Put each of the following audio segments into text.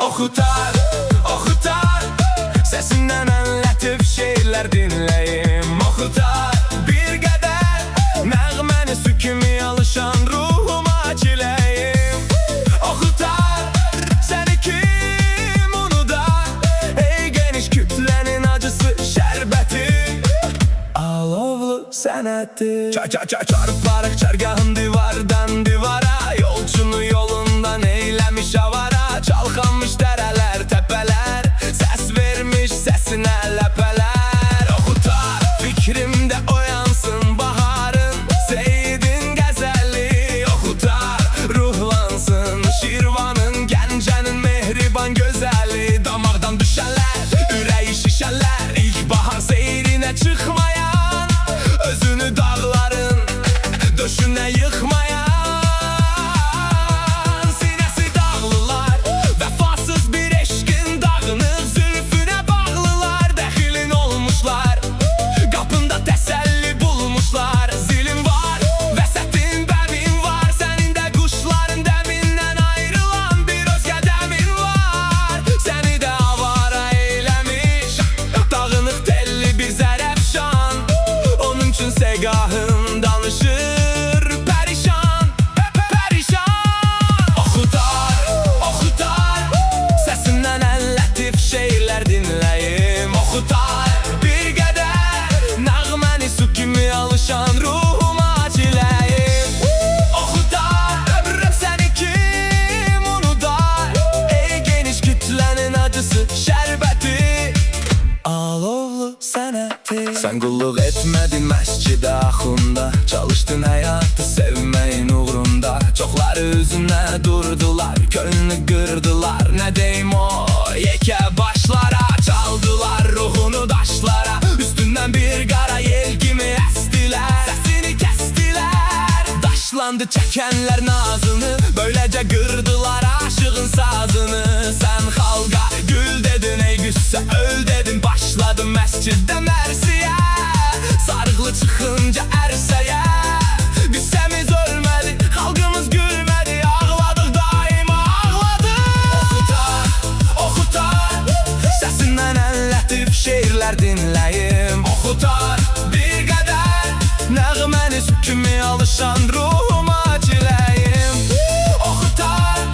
Oxutar, oxutar, səsindən ən lətif şeylər dinləyim. Oxutar, bir qədər nəğməni su kimi alışan ruhuma çiləyim. Oxutar, səni kim unudar, ey geniş kütlənin acısı şərbəti, alovlu sənəti. Çarparıq çərgahın divardan divara, yolcunu yolundan eyləmiş avara. Çalxanmış dərələr, təpələr, səs vermiş səsinə ləpələr. Oxutar, fikrimdə oyansın baharın, Seyidin qəzəli. Oxutar, ruhlansın Şirvanın, Gəncənin mehriban gözəli. Damaqdan düşənlər, ürəyi şişənlər, ilk bahar seyrinə çıxmayan, özünü dağların döşünə yıxmayan. Segahım danışır perişan, perişan. Oxutar, oxutar, səsindən ən lətif şeylər dinləyim. Oxutar, bir qədər nəğməni su kimi alışan ruhuma çiləyim. Oxutar, səni kim unudar, ey geniş kütlənin acısı şərbəti, alovlu sənəti. Sən qulluq etmədin məscidə axunda, çalışdın həyatı sevməyin uğrunda. Çoxları üzünə durdular, könlünü qırdılar. Nə deyim o yekə başlara, çaldılar ruhunu daşlara. Üstündən bir qara yel kimi əstilər, səsini kəstilər. Daşlandı çəkənlər nazını, böyləcə qırdılar aşığın sazını. Sən xalqa gül dedin, ey qüssə öl dedin, başladın məsciddə mərsiyə. Sarıqlı çıxınca ərsəyə, qüssəmiz ölmədi, xalqımız gülmədi, ağladıq daima ağladıq. Oxutar, oxutar, səsindən ən lətif şeirlər dinləyim. Oxutar, bir qədər nəğməni su kimi alışan ruhuma çiləyim. Oxutar,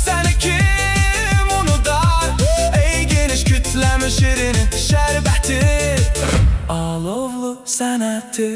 səni kim unudar, ey geniş kütləmi şirini şərbəti, alovlu sənəti.